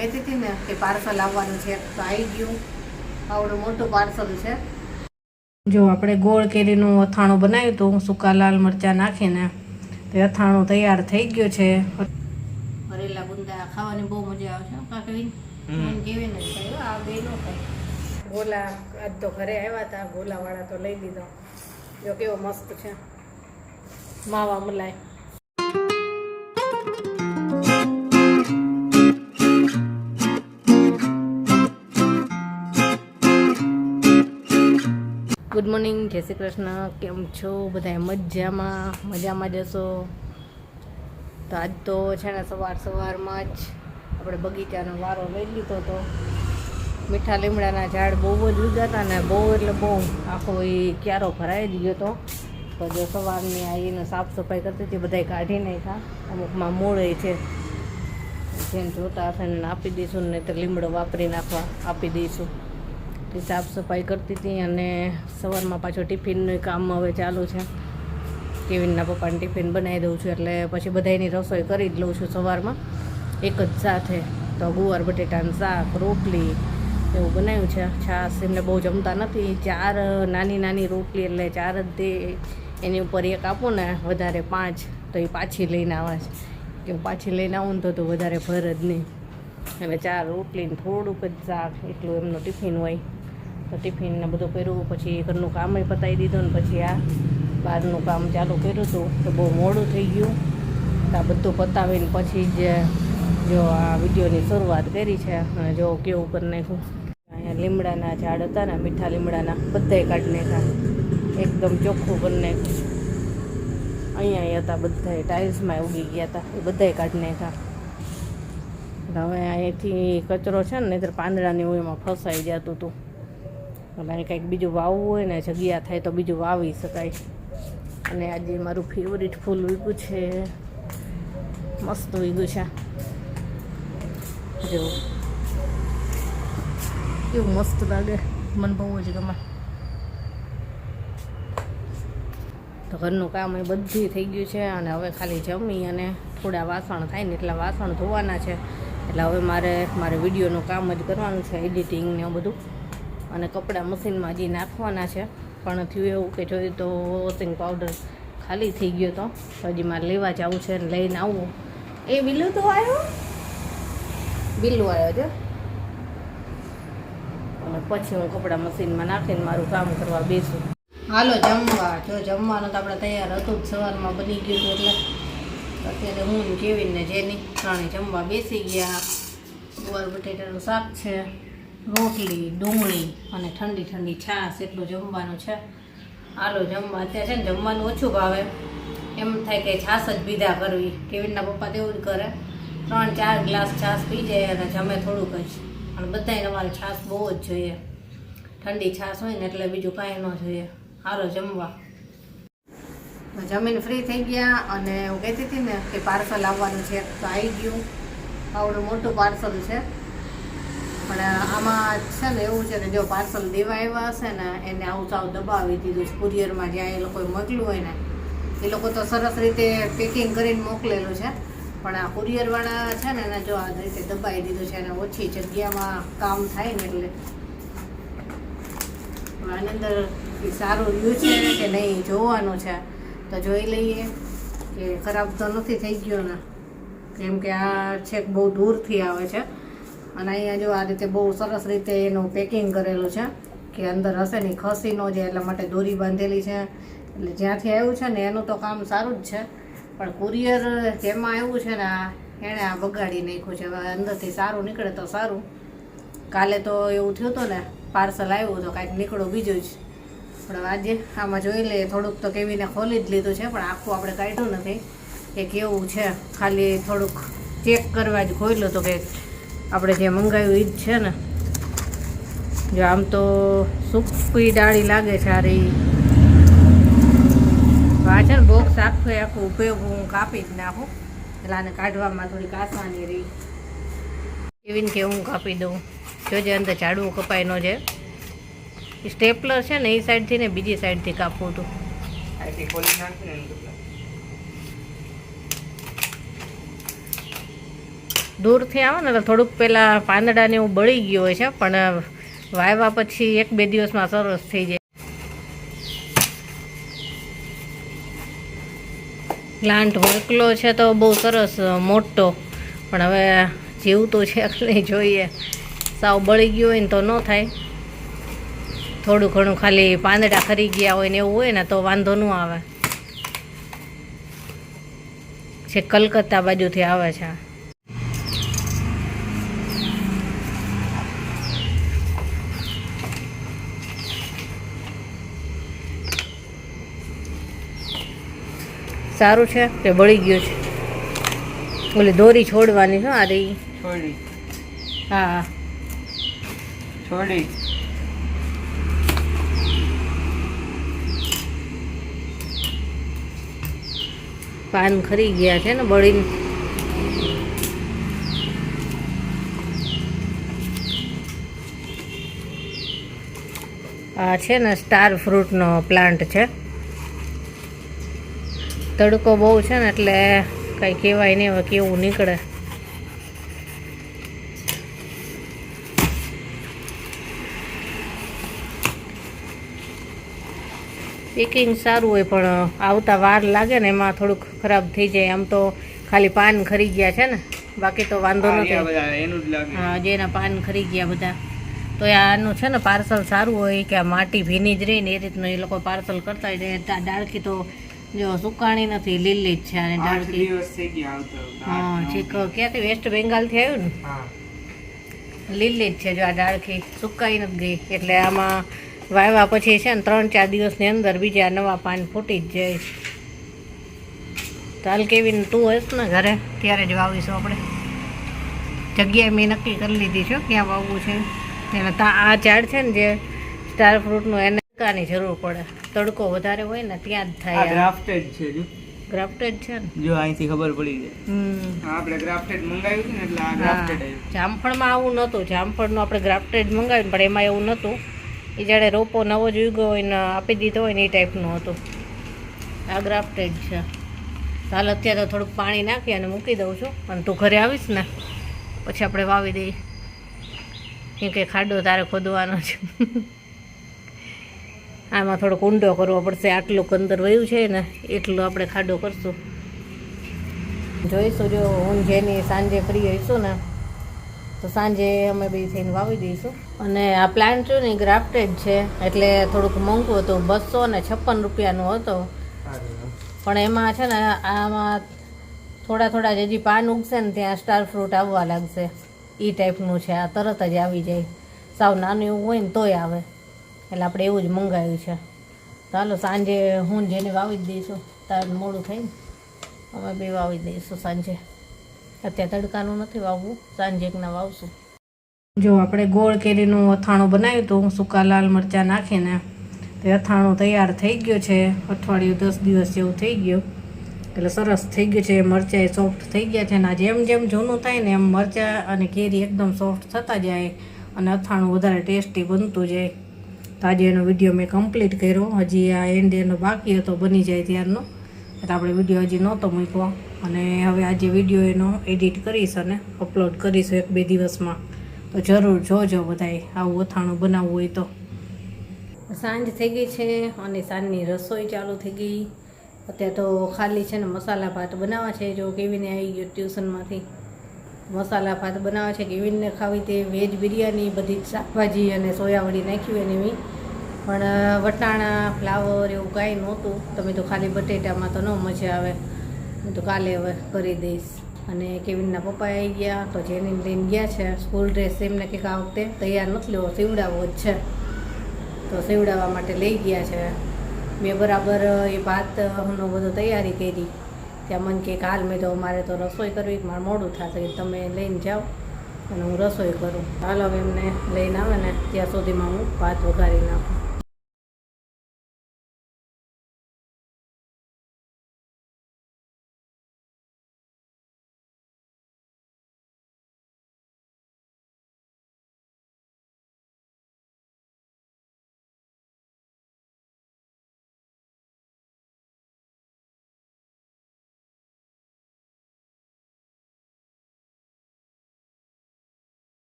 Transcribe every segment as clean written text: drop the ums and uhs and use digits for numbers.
કહેતી હતી ને કે પાર્સલ આવવાનું છે તો આવી ગયું. આવડું મોટું પાર્સલ છે. જો આપણે ગોળ કેરીનું અથાણું બનાવ્યું હતું સૂકા લાલ મરચાં નાખીને, તો અથાણું તૈયાર થઈ ગયું છે. ભરેલા ગુંદા ખાવાની બહુ મજા આવે છે કાકડી. કેવી ને આ બે નો ખાય. ગોલા આજ તો ઘરે આવ્યા હતા, ગોલાવાળા તો લઈ લીધો. જો કેવો મસ્ત છે માવા મલાઈ. ગુડ મોર્નિંગ, જય શ્રી કૃષ્ણ. કેમ છો બધા? મજામાં જશો. તો આજ તો છે ને સવારમાં જ આપણે બગીચાનો વારો લઈ લીધો હતો. મીઠા લીમડાના ઝાડ બહુ જ ઉગ્યા હતા ને, બહુ એટલે બહુ આખો એ ક્યારો ભરાઈ જ ગયો હતો. તો જો સવારની આ એને સાફ સફાઈ કરતી હતી, બધાય કાઢી નાખ્યા. અમુકમાં મૂળે છે, જેને જોતા હશે ને આપી દઈશું, નહીં તો લીમડો વાપરી નાખવા આપી દઈશું. તે સાફ સફાઈ કરતી હતી. અને સવારમાં પાછો ટિફિનનું કામ હવે ચાલુ છે. કેવિનના પપ્પાને ટિફિન બનાવી દઉં છું, એટલે પછી બધાની રસોઈ કરી જ લઉં છું સવારમાં એક જ સાથે. તો ગુવાર બટેટાનું શાક, રોટલી એવું બનાવ્યું છે. છાશ એમને બહુ જમતા નથી. 4 નાની રોટલી, એટલે 4 જ દે. એની ઉપર એક આપું ને વધારે 5, તો એ પાછી લઈને આવે છે કે પાછી લઈને આવું ને તો વધારે ભર જ નહીં. એટલે 4 રોટલી ને થોડુંક જ શાક, એટલું એમનું ટિફિન હોય. તો ટિફિનને બધું કર્યું, પછી ઘરનું કામ પતાવી દીધું ને પછી આ બહારનું કામ ચાલુ કર્યું હતું. તો બહુ મોડું થઈ ગયું. તો આ બધું પતાવીને પછી જ જો આ વિડીયોની શરૂઆત કરી છે. અને જો કેવું કરી નાખ્યું. અહીંયા લીમડાના ઝાડ હતા ને, મીઠા લીમડાના, બધાય કાઢી નાખ્યા. એકદમ ચોખ્ખું કરી નાખ્યું. અહીંયા હતા બધાય, ટાઇલ્સમાં ઉગી ગયા હતા, એ બધાય કાઢી નાખ્યા. હવે અહીંથી કચરો છે ને, નહીંતર પાંદડાની એમાં ફસાઈ જતું હતું. એટલે અહીં કંઈક બીજું વાવવું હોય ને, જગ્યા થાય તો બીજું વાવી શકાય. અને આજે મારું ફેવરિટ ફૂલ ઉગ્યું છે, મસ્ત ઉગ્યું છે. જો કેવું મસ્ત લાગે, મને બહુ જ ગમે. તો ઘરનું કામ એ બધું થઈ ગયું છે. અને હવે ખાલી જમી અને થોડા વાસણ થાય ને એટલા વાસણ ધોવાના છે. એટલે હવે મારે વિડીયોનું કામ જ કરવાનું છે, એડિટિંગ ને એવું બધું. અને કપડાં મશીનમાં હજી નાખવાના છે. પણ થયું એવું કે જોયું તો વોશિંગ પાવડર ખાલી થઈ ગયો તો હજી મારે લેવા જવું છે ને લઈને આવવું. એ બિલ્લું તો આવ્યો છે. અને પછી હું કપડાં મશીનમાં નાખીને મારું કામ કરવા બેસું. હાલો જમવા. જો જમવાનું તો આપણે તૈયાર હતું જ, સવારમાં બની ગયું હતું. એટલે અત્યારે હું કેવીને જેની ત્રણે જમવા બેસી ગયા. ગુવાર બટેટાનું શાક છે, રોટલી, ડુંગળી અને ઠંડી છાશ, એટલું જમવાનું છે. હાલો જમવા. અત્યારે છે ને જમવાનું ઓછું ભાવે, એમ થાય કે છાશ જ પીધા કરવી. કેવિનના પપ્પા તેવું જ કરે, 3-4 ગ્લાસ છાશ પી જાય અને જમે થોડુંક જ. અને બધાને અમારે છાશ બહુ જ જોઈએ. ઠંડી છાશ હોય ને એટલે બીજું કાંઈ ન જોઈએ. હાલો જમવા. જમીન ફ્રી થઈ ગયા. અને હું કહેતી હતી ને કે પાર્સલ આવવાનું છે, તો આવી ગયું. આવડું મોટું પાર્સલ છે. પણ આમાં છે ને એવું છે કે જો પાર્સલ દેવા આવ્યા હશે ને, એને આવું સાવ દબાવી દીધું છે. કુરિયરમાં જ્યાં એ લોકોએ મોકલ્યું હોય ને, એ લોકો તો સરસ રીતે પેકિંગ કરીને મોકલેલું છે. પણ આ કુરિયરવાળા છે ને એને જો આ રીતે દબાવી દીધું છે. અને ઓછી જગ્યામાં કામ થાય ને એટલે આની અંદર સારું રહ્યું છે કે નહીં જોવાનું છે. તો જોઈ લઈએ કે ખરાબ તો નથી થઈ ગયો ને, કેમ કે આ છેક બહુ દૂરથી આવે છે. અને અહીંયા જો આ રીતે બહુ સરસ રીતે એનું પેકિંગ કરેલું છે કે અંદર હશે નહીં, ખસી ન જાય એટલા માટે દોરી બાંધેલી છે. એટલે જ્યાંથી આવ્યું છે ને એનું તો કામ સારું જ છે. પણ કુરિયર જેમાં આવ્યું છે ને એણે આ બગાડી નાખ્યું છે. હવે અંદરથી સારું નીકળે તો સારું. કાલે તો એવું થયું હતું ને, પાર્સલ આવ્યું તો કાંઈક નીકળ્યું બીજું જ. પણ આજે આમાં જોઈ લઈએ. થોડુંક તો કેવીને ખોલી જ લીધું છે, પણ આખું આપણે કાઢ્યું નથી કે કેવું છે. ખાલી થોડુંક ચેક કરવા જ ખોલ્યું તો કે આપણે જે મંગાવ્યું એ જ છે ને. જો આમ તો સૂકી ડાળી લાગે છે. આ રહી આ છે ને બોક્સ આખું ભેગું હું કાપી જ નાખું. એટલે આને કાઢવામાં થોડીક આસાની રહી. કેવીને કે હું કાપી દઉં. જોજે અંદર ઝાડવું કપાઈ ન જાય. સ્ટેપલર છે ને એ સાઈડથી ને બીજી સાઈડથી કાપવું હતું. દૂરથી આવે ને તો થોડુંક પેલા પાંદડા ને એવું બળી ગયું હોય છે, પણ વાવ્યા પછી 1-2 દિવસમાં સરસ થઈ જાય. પ્લાન્ટ મોકલો છે તો બહુ સરસ મોટો, પણ હવે જીવતું છે એટલે જોઈએ. સાવ બળી ગયું હોય ને તો ન થાય, થોડું ઘણું ખાલી પાંદડા ખરી ગયા હોય ને એવું હોય ને તો વાંધો ન આવે. જે કલકત્તા બાજુથી આવે છે. સારું છે કે બળી ગયું છે. ઓલી દોરી છોડવાની છે. આ રહી છોડી. હા છોડી. પાન ખરી ગયા છે ને બળીને. આ છે ને સ્ટાર ફ્રૂટનો પ્લાન્ટ છે. તડકો બહુ છે ને એટલે કઈ કહેવાય નહીં હવે કેવું નીકળે. પેકિંગ સારું હોય પણ આવતા વાર લાગે ને એમાં થોડુંક ખરાબ થઈ જાય. આમ તો ખાલી પાન ખરી ગયા છે ને, બાકી તો વાંધો નથી. હા, જેના પાન ખરી ગયા બધા. તો આનું છે ને પાર્સલ સારું હોય કે આ માટી ભીની જ રહી ને એ રીતનું એ લોકો પાર્સલ કરતા હોય. ડાળખી તો જો સુકાણી નથી, લીલી જ છે. અને ડાળખી હા ઠીક ક્યાંથી વેસ્ટ બેંગાલથી આવ્યું ને, લીલી જ છે. જો આ ડાળખી સુકાઈ નથી ગઈ, એટલે આમાં વાવ્યા પછી છે ને 3-4 દિવસની અંદર બીજા નવા પાન ફૂટી જ જાય. તો હાલ કેવીને તું હશ ને ઘરે ત્યારે જ વાવીશું આપણે. જગ્યાએ મેં નક્કી કરી લીધી છે ક્યાં વાવવું છે. એટલે આ ઝાડ છે ને જે સ્ટાર ફ્રૂટનું, એને તડકાની જરૂર પડે. તડકો વધારે હોય ને ત્યાં જ થાય. ગ્રાફ્ટેડ છે. જો ગ્રાફ્ટેડ છે ને, જો અહીંથી ખબર પડી જાય. આપણે ગ્રાફ્ટેડ મંગાવ્યું હતું ને એટલે આ ગ્રાફ્ટેડ આવ્યું. જામફળમાં આવું નહોતું. જામફળનું આપણે ગ્રાફ્ટેડ મંગાવ્યું પણ એમાં એવું નહોતું. એ જાણે રોપો નવો જ ઉગ્યો હોય ને આપી દીધો હોય ને એ ટાઈપનું હતું. આ ગ્રાફ્ટેડ છે. હાલ અત્યારે તો થોડુંક પાણી નાખી અને મૂકી દઉં છું, અને તું ઘરે આવીશ ને પછી આપણે વાવી દઈએ. કેમ કે ખાડો તારે ખોદવાનો છે. આમાં થોડોક ઊંડો કરવો પડશે. આટલું અંદર વયું છે ને એટલું આપણે ખાડો કરશું. જોઈશું જો હું જેની સાંજે ફ્રી હોઈશું ને તો સાંજે અમે બે થઈને વાવી દઈશું. અને આ પ્લાન્ટ છે ને ગ્રાફ્ટેડ છે એટલે થોડુંક મોંઘું હતું. 256 રૂપિયાનું હતું. પણ એમાં છે ને આમાં થોડા હજી પાન ઉગશે ને ત્યાં સ્ટાર ફ્રૂટ આવવા લાગશે. એ ટાઈપનું છે. આ તરત જ આવી જાય. સાવ નાનું એવું હોય ને તોય આવે. એટલે આપણે એવું જ મંગાવ્યું છે. ચાલો સાંજે હું જેને વાવી જ દઈશું. તાર મોડું થાય ને અમે બે વાવી દઈશું સાંજે. અત્યારે તડકાનું નથી વાવવું, સાંજે એકના વાવશું. જો આપણે ગોળ કેરીનું અથાણું બનાવ્યું હતું સૂકા લાલ મરચાં નાખીને. તે અથાણું તૈયાર થઈ ગયું છે. અઠવાડિયું 10 દિવસ જેવું થઈ ગયું. એટલે સરસ થઈ ગયું છે. મરચાં સોફ્ટ થઈ ગયા છે. અને જેમ જેમ જૂનું થાય ને એમ મરચાં અને કેરી એકદમ સોફ્ટ થતા જાય અને અથાણું વધારે ટેસ્ટી બનતું જાય. તો આજે એનો વિડીયો મેં કમ્પ્લીટ કર્યો. હજી આ એન્ડ એનો બાકી હતો બની જાય ત્યારનો, એટલે આપણે વિડીયો હજી નહોતો મૂક્યો. અને હવે આજે વિડીયો એનો એડિટ કરીશ અને અપલોડ કરીશું 1-2 દિવસમાં. તો જરૂર જોજો બધાએ આવું અથાણું બનાવવું હોય તો. સાંજ થઈ ગઈ છે અને સાંજની રસોઈ ચાલુ થઈ ગઈ. અત્યારે તો ખાલી છે ને મસાલા ભાત બનાવવા છે. જો કેવીને આવી ગયો ટ્યુશનમાંથી. મસાલા ભાત બનાવવા છે. કેવીને ખાવી તે વેજ બિરયાની, બધી શાકભાજી અને સોયાવડી નાખી હોય ને એવી. પણ વટાણા ફ્લાવર એવું કાંઈ નહોતું. તમે તો ખાલી બટેટામાં તો ન મજા આવે. હું તો કાલે હવે કરી દઈશ. અને કેવિનના પપ્પા આવી ગયા તો જેને લઈને ગયા છે. સ્કૂલ ડ્રેસ એમને કંઈક આ વખતે તૈયાર નથી લેવો, સીવડાવવો જ છે. તો સીવડાવવા માટે લઈ ગયા છે. મેં બરાબર એ ભાતનો બધો તૈયારી કરી. ત્યાં મને કે હાલ મેં તો મારે તો રસોઈ કરવી, મારે મોડું થશે, તમે લઈને જાઓ અને હું રસોઈ કરું. હાલ હવે એમને લઈને આવે ને ત્યાં સુધીમાં હું ભાત વઘારી નાખું.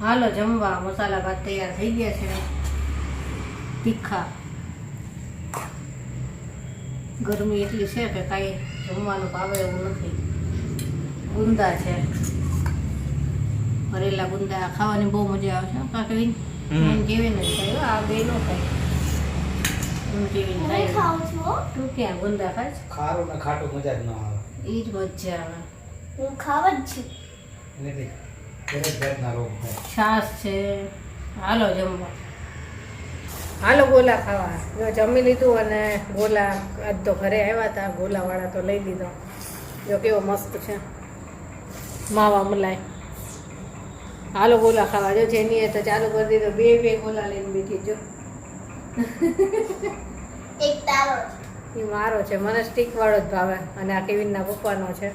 હાલો જમવા. મસાલા ભાત તૈયાર થઈ ગયા છે, તીખા. ગરમી એટલી છે કે કાંઈ જમવાનું ભાવે એવું નથી. ગુંદા છે, ભરેલા ગુંદા ખાવાની બહુ મજા આવે છે કાકડી. કેવી નથી થાય આ બે નો થાય. તું ક્યાં ગુંદા ખાય છે? ખારું ને ખાટું મજા જ ન આવે. એ જ મજા આવે. હું ખાવા જ છું. નથી દરેક જાતના રોગ થાય. છાશ છે. હાલો જમવા. હાલો ગોલા ખાવા. જો જમી લીધું અને ગોલા આજ તો ઘરે આવ્યા હતા, ગોલાવાળા તો લઈ લીધો. જો કેવો મસ્ત છે, માવા મલાઈ. હાલો ગોલા ખાવા. જો જેની એ તો ચાલુ કરી દીધો, બે ગોલા લઈને બેઠી. જો એક તારો એ મારો છે, મને સ્ટીક વાળો જ ભાવે અને આ કેવિનના પપ્પાનો છે.